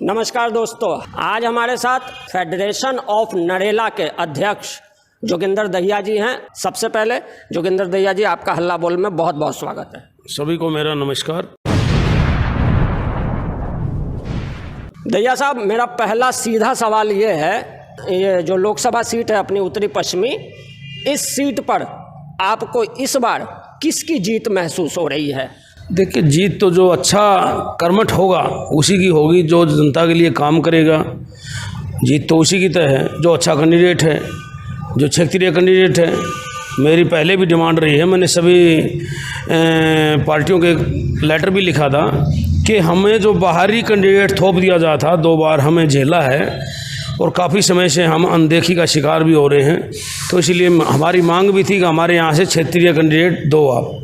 नमस्कार दोस्तों, आज हमारे साथ फेडरेशन ऑफ नरेला के अध्यक्ष जोगिंदर दहिया जी हैं। सबसे पहले जोगिंदर दहिया जी, आपका हल्ला बोल में बहुत बहुत स्वागत है। सभी को मेरा नमस्कार। दहिया साहब, मेरा पहला सीधा सवाल ये है, ये जो लोकसभा सीट है अपनी उत्तरी पश्चिमी, इस सीट पर आपको इस बार किसकी जीत महसूस हो रही है? देखिए, जीत तो जो अच्छा कर्मठ होगा उसी की होगी, जो जनता के लिए काम करेगा। जीत तो उसी की तय है जो अच्छा कैंडिडेट है, जो क्षेत्रीय कैंडिडेट है। मेरी पहले भी डिमांड रही है, मैंने सभी पार्टियों के लेटर भी लिखा था कि हमें जो बाहरी कैंडिडेट थोप दिया जाता, 2 बार हमें झेला है और काफ़ी समय से हम अनदेखी का शिकार भी हो रहे हैं। तो इसलिए हमारी मांग भी थी कि हमारे यहाँ से क्षेत्रीय कैंडिडेट दो आप।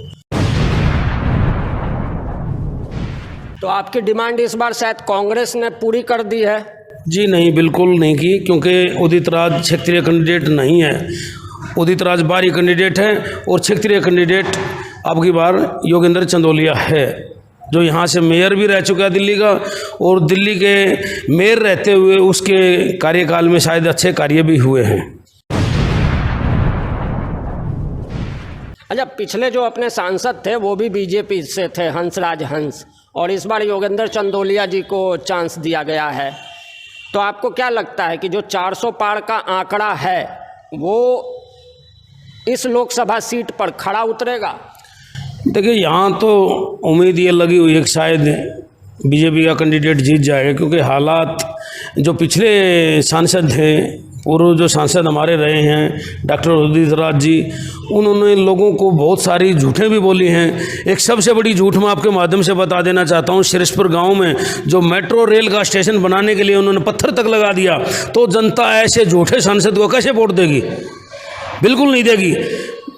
तो आपकी डिमांड इस बार शायद कांग्रेस ने पूरी कर दी है? जी नहीं, बिल्कुल नहीं की, क्योंकि उदित राज क्षेत्रीय कैंडिडेट नहीं है। उदित राज बाहरी कैंडिडेट है और क्षेत्रीय कैंडिडेट अब की बार योगेंद्र चंदोलिया है, जो यहाँ से मेयर भी रह चुका है दिल्ली का, और दिल्ली के मेयर रहते हुए उसके कार्यकाल में शायद अच्छे कार्य भी हुए हैं। अच्छा, पिछले जो अपने सांसद थे वो भी बीजेपी से थे, हंसराज हंस, और इस बार योगेंद्र चंदोलिया जी को चांस दिया गया है। तो आपको क्या लगता है कि जो 400 पार का आंकड़ा है वो इस लोकसभा सीट पर खड़ा उतरेगा? देखिए, यहाँ तो उम्मीद ये लगी हुई है कि शायद बीजेपी का कैंडिडेट जीत जाएगा, क्योंकि हालात जो पिछले सांसद थे, पूर्व जो सांसद हमारे रहे हैं डॉक्टर उदित राज जी, उन्होंने लोगों को बहुत सारी झूठें भी बोली हैं। एक सबसे बड़ी झूठ मैं आपके माध्यम से बता देना चाहता हूँ। शिरसपुर गांव में जो मेट्रो रेल का स्टेशन बनाने के लिए उन्होंने पत्थर तक लगा दिया, तो जनता ऐसे झूठे सांसद को कैसे वोट देगी? बिल्कुल नहीं देगी।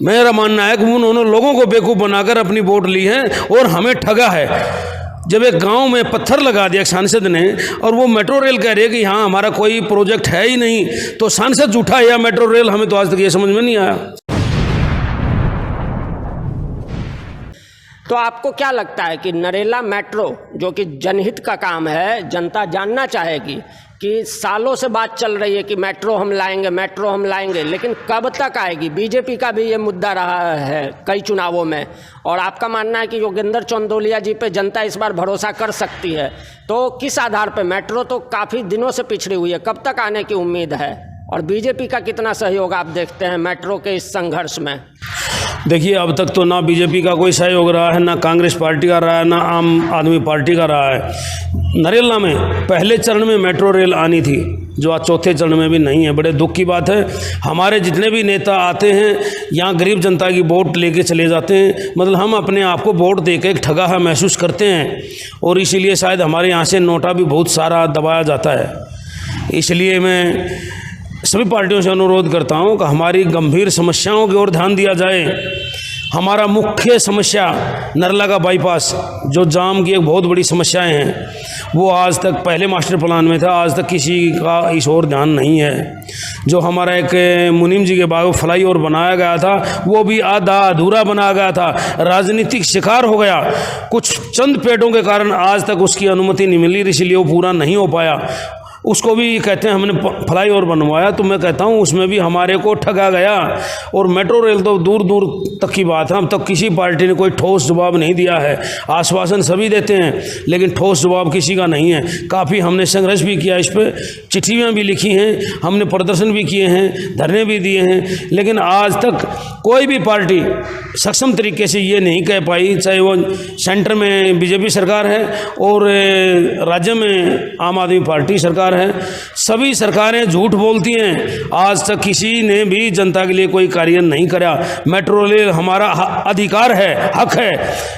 मेरा मानना है कि उन्होंने लोगों को बेवकूफ़ बनाकर अपनी वोट ली है और हमें ठगा है। जब एक गांव में पत्थर लगा दिया सांसद ने, और वो मेट्रो रेल कह रहे हैं कि हाँ हमारा कोई प्रोजेक्ट है ही नहीं, तो सांसद झूठा है या मेट्रो रेल? हमें तो आज तक ये समझ में नहीं आया। तो आपको क्या लगता है कि नरेला मेट्रो, जो कि जनहित का काम है, जनता जानना चाहेगी कि सालों से बात चल रही है कि मेट्रो हम लाएंगे, मेट्रो हम लाएंगे, लेकिन कब तक आएगी? बीजेपी का भी ये मुद्दा रहा है कई चुनावों में, और आपका मानना है कि योगेंद्र चंदोलिया जी पे जनता इस बार भरोसा कर सकती है। तो किस आधार पे? मेट्रो तो काफ़ी दिनों से पिछड़ी हुई है, कब तक आने की उम्मीद है? और बीजेपी का कितना सहयोग आप देखते हैं मेट्रो के इस संघर्ष में? देखिए, अब तक तो ना बीजेपी का कोई सहयोग रहा है, ना कांग्रेस पार्टी का रहा है, ना आम आदमी पार्टी का रहा है। नरेला में पहले चरण में मेट्रो रेल आनी थी, जो आज चौथे चरण में भी नहीं है। बड़े दुख की बात है। हमारे जितने भी नेता आते हैं यहाँ गरीब जनता की वोट लेके चले जाते हैं, मतलब हम अपने आप को वोट देकर एक ठगा है महसूस करते हैं, और इसीलिए शायद हमारे यहाँ से नोटा भी बहुत सारा दबाया जाता है। इसलिए मैं सभी पार्टियों से अनुरोध करता हूं कि हमारी गंभीर समस्याओं की ओर ध्यान दिया जाए। हमारा मुख्य समस्या नरेला का बाईपास, जो जाम की एक बहुत बड़ी समस्याएं हैं, वो आज तक पहले मास्टर प्लान में था, आज तक किसी का इस ओर ध्यान नहीं है। जो हमारा एक मुनीम जी के बाग फ्लाई ओवर बनाया गया था, वो भी आधा अधूरा बनाया गया था, राजनीतिक शिकार हो गया। कुछ चंद पेड़ों के कारण आज तक उसकी अनुमति नहीं मिली, इसलिए वो पूरा नहीं हो पाया। उसको भी कहते हैं हमने फ्लाई ओवर बनवाया, तो मैं कहता हूँ उसमें भी हमारे को ठगा गया। और मेट्रो रेल तो दूर दूर तक की बात है, अब तक किसी पार्टी ने कोई ठोस जवाब नहीं दिया है। आश्वासन सभी देते हैं, लेकिन ठोस जवाब किसी का नहीं है। काफ़ी हमने संघर्ष भी किया, इस पर चिट्ठियाँ भी लिखी हैं, हमने प्रदर्शन भी किए हैं, धरने भी दिए हैं, लेकिन आज तक कोई भी पार्टी सक्षम तरीके से ये नहीं कह पाई, चाहे वो सेंटर में बीजेपी सरकार है और राज्य में आम आदमी पार्टी सरकार है। सभी सरकारें झूठ बोलती हैं, आज तक किसी ने भी जनता के लिए कोई कार्य नहीं करा। मेट्रो रेल हमारा अधिकार है, हक है,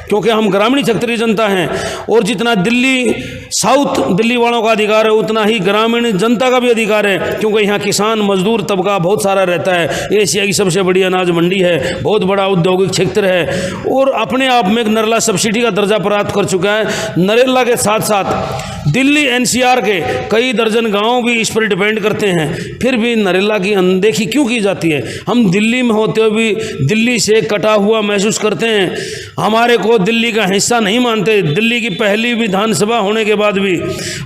क्योंकि हम ग्रामीण क्षेत्रीय जनता हैं, और जितना दिल्ली साउथ दिल्ली वालों का अधिकार है, उतना ही ग्रामीण जनता का भी अधिकार है, क्योंकि यहाँ किसान मजदूर तबका बहुत सारा रहता है। एशिया की सबसे बड़ी अनाज मंडी है, बहुत बड़ा औद्योगिक क्षेत्र है, और अपने आप में नरेला सब्सिडी का दर्जा प्राप्त कर चुका है। नरेला के साथ साथ दिल्ली NCR के कई दर्जन गांव भी इस पर डिपेंड करते हैं, फिर भी नरेला की अनदेखी क्यों की जाती है? हम दिल्ली में होते हुए भी दिल्ली से कटा हुआ महसूस करते हैं, हमारे को दिल्ली का हिस्सा नहीं मानते। दिल्ली की पहली विधानसभा होने के बाद भी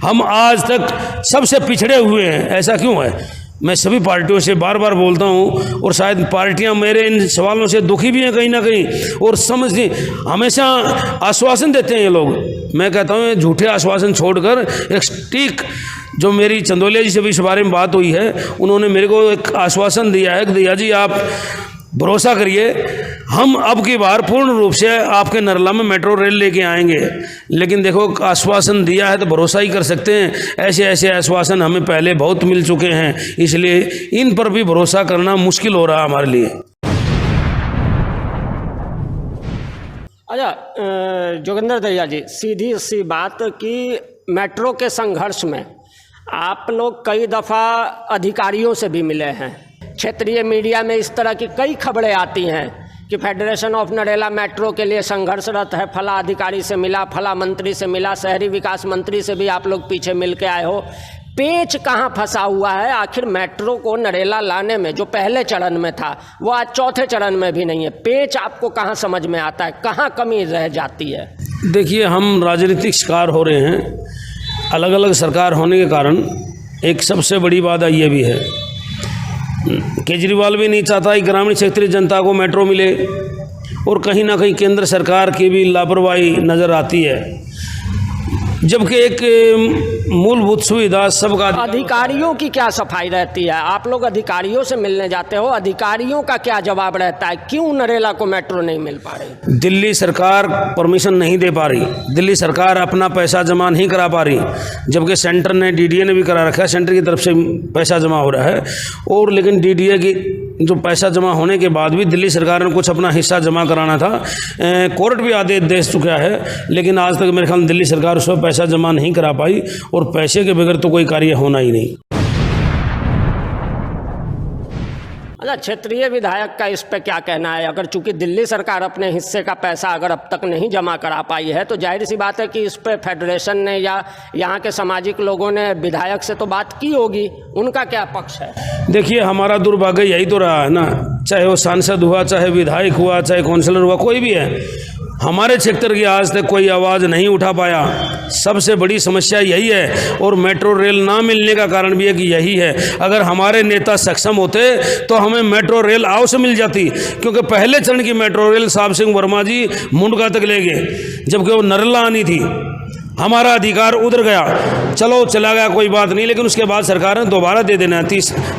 हम आज तक सबसे पिछड़े हुए हैं। ऐसा क्यों है? मैं सभी पार्टियों से बार बार बोलता हूँ और शायद पार्टियां मेरे इन सवालों से दुखी भी हैं कहीं ना कहीं, और समझती हमेशा आश्वासन देते हैं ये लोग। मैं कहता हूँ झूठे आश्वासन छोड़कर एक सटीक, जो मेरी चंदोलिया जी से भी इस बारे में बात हुई है, उन्होंने मेरे को एक आश्वासन दिया है कि भैया जी आप भरोसा करिए, हम अब की बार पूर्ण रूप से आपके नरला में मेट्रो रेल लेके आएंगे। लेकिन देखो, आश्वासन दिया है तो भरोसा ही कर सकते हैं। ऐसे ऐसे आश्वासन हमें पहले बहुत मिल चुके हैं, इसलिए इन पर भी भरोसा करना मुश्किल हो रहा है हमारे लिए। अच्छा जोगिंदर दहिया जी, सीधी सी बात कि मेट्रो के संघर्ष में आप लोग कई दफ़ा अधिकारियों से भी मिले हैं। क्षेत्रीय मीडिया में इस तरह की कई खबरें आती हैं कि फेडरेशन ऑफ नरेला मेट्रो के लिए संघर्षरत है, फला अधिकारी से मिला, फला मंत्री से मिला, शहरी विकास मंत्री से भी आप लोग पीछे मिल के आए हो। पेच कहाँ फंसा हुआ है आखिर मेट्रो को नरेला लाने में? जो पहले चरण में था वो आज चौथे चरण में भी नहीं है। पेच आपको कहाँ समझ में आता है, कहाँ कमी रह जाती है? देखिए, हम राजनीतिक शिकार हो रहे हैं अलग अलग सरकार होने के कारण। एक सबसे बड़ी बात ये भी है, केजरीवाल भी नहीं चाहता कि ग्रामीण क्षेत्रीय जनता को मेट्रो मिले, और कहीं ना कहीं केंद्र सरकार की भी लापरवाही नज़र आती है, जबकि एक मूलभूत सुविधा सबका। अधिकारियों की क्या सफाई रहती है? आप लोग अधिकारियों से मिलने जाते हो, अधिकारियों का क्या जवाब रहता है? क्यों नरेला को मेट्रो नहीं मिल पा रही? दिल्ली सरकार परमिशन नहीं दे पा रही, दिल्ली सरकार अपना पैसा जमा नहीं करा पा रही, जबकि सेंटर ने, डीडीए ने भी करा रखा है, सेंटर की तरफ से पैसा जमा हो रहा है। और लेकिन डीडीए की जो पैसा जमा होने के बाद भी दिल्ली सरकार ने कुछ अपना हिस्सा जमा कराना था, कोर्ट भी आदेश दे चुका है, लेकिन आज तक मेरे ख्याल में दिल्ली सरकार उस पर पैसा जमा नहीं करा पाई, और पैसे के बगैर तो कोई कार्य होना ही नहीं। अच्छा, क्षेत्रीय विधायक का इस पे क्या कहना है? अगर चूंकि दिल्ली सरकार अपने हिस्से का पैसा अगर अब तक नहीं जमा करा पाई है, तो जाहिर सी बात है कि इस पे फेडरेशन ने या यहाँ के सामाजिक लोगों ने विधायक से तो बात की होगी, उनका क्या पक्ष है? देखिए, हमारा दुर्भाग्य यही तो रहा है ना, चाहे वो सांसद हुआ, चाहे विधायक हुआ, चाहे काउंसलर हुआ, कोई भी है, हमारे क्षेत्र की आज तक कोई आवाज़ नहीं उठा पाया। सबसे बड़ी समस्या यही है, और मेट्रो रेल ना मिलने का कारण भी है कि यही है। अगर हमारे नेता सक्षम होते तो हमें मेट्रो रेल आओ से मिल जाती, क्योंकि पहले चरण की मेट्रो रेल साहब सिंह वर्मा जी मुंडका तक ले गए, जबकि वो नरेला आनी थी। हमारा अधिकार उधर गया, चलो चला गया, कोई बात नहीं, लेकिन उसके बाद सरकार ने दोबारा दे देना,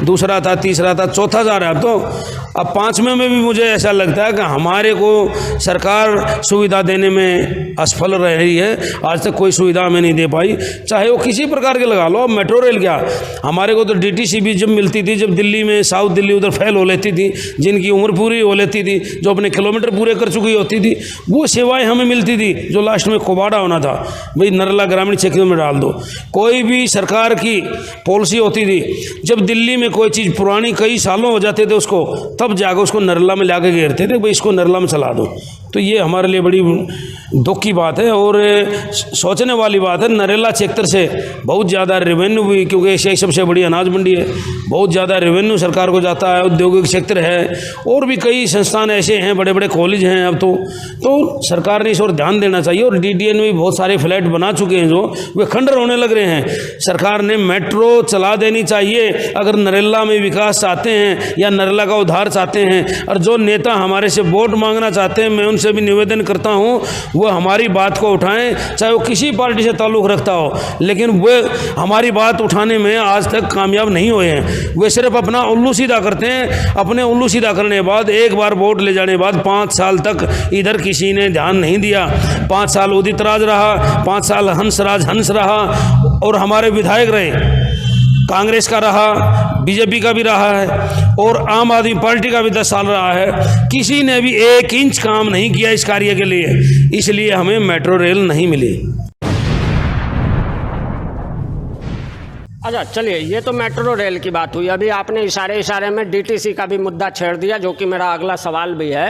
दूसरा था, तीसरा था, चौथा जा रहा है। तो अब पाँचवें में भी मुझे ऐसा लगता है कि हमारे को सरकार सुविधा देने में असफल रह रही है। आज तक कोई सुविधा हमें नहीं दे पाई, चाहे वो किसी प्रकार के लगा लो। अब मेट्रो रेल क्या, हमारे को तो डीटीसी भी जब मिलती थी, जब दिल्ली में साउथ दिल्ली उधर फेल हो लेती थी, जिनकी उम्र पूरी हो लेती थी, जो अपने किलोमीटर पूरे कर चुकी होती थी, वो सेवाएँ हमें मिलती थी, जो लास्ट में कोबाड़ा होना था, भाई नरेला ग्रामीण क्षेत्र में डाल दो। कोई भी सरकार की पॉलिसी होती थी, जब दिल्ली में कोई चीज़ पुरानी कई सालों हो जाते थे उसको, तब जाकर उसको नरेला में लाके घेरते थे, भाई इसको नरेला में चला दो। तो ये हमारे लिए बड़ी दुख की बात है और सोचने वाली बात है। नरेला क्षेत्र से बहुत ज़्यादा रेवेन्यू भी, क्योंकि एशिया की सबसे बड़ी अनाज मंडी है, बहुत ज़्यादा रेवेन्यू सरकार को जाता है। औद्योगिक क्षेत्र है और भी कई संस्थान ऐसे हैं, बड़े बड़े कॉलेज हैं अब तो सरकार ने इस ओर ध्यान देना चाहिए। और डीडीए ने भी बहुत सारे फ्लैट बना चुके हैं, जो वे खंडर होने लग रहे हैं। सरकार ने मेट्रो चला देनी चाहिए अगर नरेला में विकास चाहते हैं या नरेला का उद्धार चाहते हैं। और जो नेता हमारे से वोट मांगना चाहते हैं, मैं उनसे भी निवेदन करता हूं वो हमारी बात को उठाएं, चाहे वो किसी पार्टी से ताल्लुक़ रखता हो, लेकिन वे हमारी बात उठाने में आज तक कामयाब नहीं हुए हैं। वे सिर्फ अपना उल्लू सीधा करते हैं। अपने उल्लू सीधा करने के बाद एक बार वोट ले जाने के बाद 5 साल तक इधर किसी ने ध्यान नहीं दिया। 5 साल उदित राज रहा, 5 साल हंसराज हंस रहा, और हमारे विधायक रहे, कांग्रेस का रहा, बीजेपी का भी रहा है और आम आदमी पार्टी का भी 10 साल रहा है। किसी ने भी 1 इंच काम नहीं किया इस कार्य के लिए, इसलिए हमें मेट्रो रेल नहीं मिली। अच्छा चलिए, ये तो मेट्रो रेल की बात हुई। अभी आपने इशारे में डीटीसी का भी मुद्दा छेड़ दिया, जो कि मेरा अगला सवाल भी है।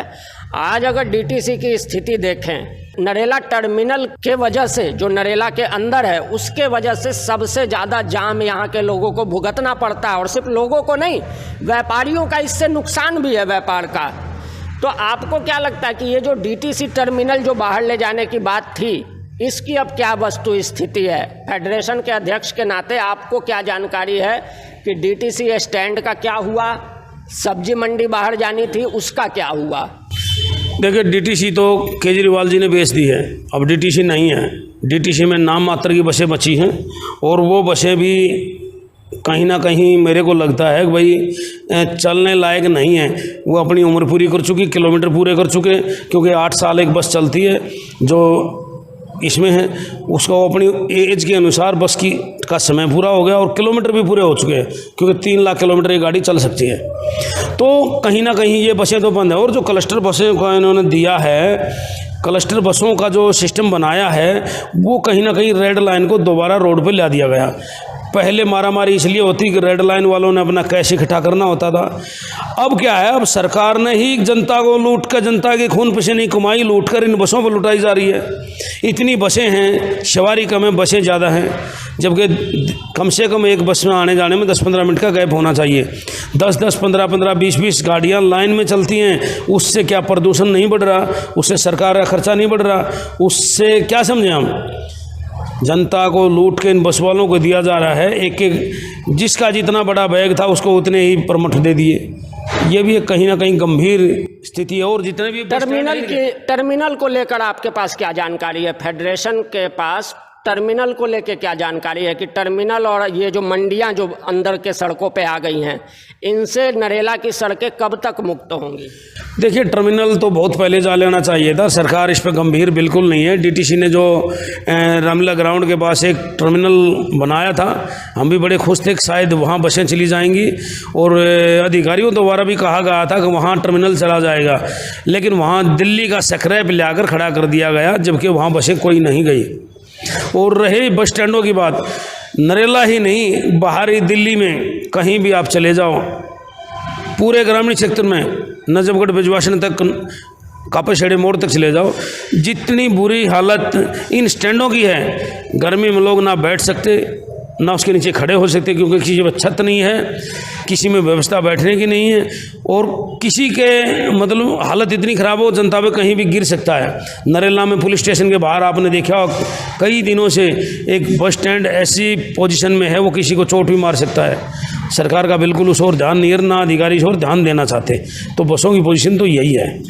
आज अगर डीटीसी की स्थिति देखें, नरेला टर्मिनल के वजह से, जो नरेला के अंदर है उसके वजह से सबसे ज़्यादा जाम यहाँ के लोगों को भुगतना पड़ता है। और सिर्फ लोगों को नहीं, व्यापारियों का इससे नुकसान भी है व्यापार का। तो आपको क्या लगता है कि ये जो डीटीसी टर्मिनल जो बाहर ले जाने की बात थी, इसकी अब क्या वस्तु स्थिति है? फेडरेशन के अध्यक्ष के नाते आपको क्या जानकारी है कि डीटीसी स्टैंड का क्या हुआ? सब्जी मंडी बाहर जानी थी, उसका क्या हुआ? देखिए, डीटीसी तो केजरीवाल जी ने बेच दी है, अब डीटीसी नहीं है। डीटीसी में नाम मात्र की बसें बची हैं, और वो बसें भी कहीं ना कहीं मेरे को लगता है कि भाई चलने लायक नहीं है। वो अपनी उम्र पूरी कर चुकी, किलोमीटर पूरे कर चुके, क्योंकि 8 साल एक बस चलती है जो इसमें है, उसका वो अपनी एज के अनुसार बस का समय पूरा हो गया और किलोमीटर भी पूरे हो चुके हैं, क्योंकि 3 लाख किलोमीटर ये गाड़ी चल सकती है। तो कहीं ना कहीं ये बसें तो बंद है। और जो क्लस्टर बसें का इन्होंने दिया है, क्लस्टर बसों का जो सिस्टम बनाया है, वो कहीं ना कहीं रेड लाइन को दोबारा रोड पे ला दिया गया। पहले मारामारी इसलिए होती कि रेड लाइन वालों ने अपना कैश इकट्ठा करना होता था। अब क्या है, अब सरकार ने ही जनता को लूट कर, जनता के खून पसीने की कमाई लूट कर इन बसों पर लुटाई जा रही है। इतनी बसें हैं, सवारी कम है, बसें ज़्यादा हैं, जबकि कम से कम एक बस में आने जाने में 10-15 मिनट का गैप होना चाहिए। 10-10, 15-15, 20-20 गाड़ियाँ लाइन में चलती हैं। उससे क्या प्रदूषण नहीं बढ़ रहा? उससे सरकार का खर्चा नहीं बढ़ रहा? उससे क्या समझें हम? जनता को लूट के इन बस वालों को दिया जा रहा है। एक एक जिसका जितना बड़ा बैग था उसको उतने ही परमिट दे दिए। ये भी एक कहीं ना कहीं गंभीर स्थिति है। और जितने भी टर्मिनल को लेकर आपके पास क्या जानकारी है? फेडरेशन के पास टर्मिनल को लेकर क्या जानकारी है कि टर्मिनल और ये जो मंडियां जो अंदर के सड़कों पे आ गई हैं, इनसे नरेला की सड़कें कब तक मुक्त होंगी? देखिए, टर्मिनल तो बहुत पहले जा लेना चाहिए था। सरकार इस पर गंभीर बिल्कुल नहीं है। डीटीसी ने जो रामलीला ग्राउंड के पास एक टर्मिनल बनाया था, हम भी बड़े खुश थे कि शायद वहाँ बसें चली जाएंगी, और अधिकारियों द्वारा भी कहा गया था कि वहाँ टर्मिनल चला जाएगा, लेकिन वहाँ दिल्ली का स्क्रैप लाकर खड़ा कर दिया गया, जबकि वहाँ बसें कोई नहीं गई। और रहे बस स्टैंडों की बात, नरेला ही नहीं, बाहरी दिल्ली में कहीं भी आप चले जाओ, पूरे ग्रामीण क्षेत्र में नजफगढ़ बिजवासन तक, कापाशेड़े मोड़ तक चले जाओ, जितनी बुरी हालत इन स्टैंडों की है। गर्मी में लोग ना बैठ सकते, ना उसके नीचे खड़े हो सकते, क्योंकि किसी में छत नहीं है, किसी में व्यवस्था बैठने की नहीं है, और किसी के मतलब हालत इतनी ख़राब हो, जनता पे कहीं भी गिर सकता है। नरेला में पुलिस स्टेशन के बाहर आपने देखा कई दिनों से एक बस स्टैंड ऐसी पोजीशन में है, वो किसी को चोट भी मार सकता है। सरकार का बिल्कुल उस ओर ध्यान नहीं है, ना अधिकारी उस ओर ध्यान देना चाहते। तो बसों की पोजीशन तो यही है।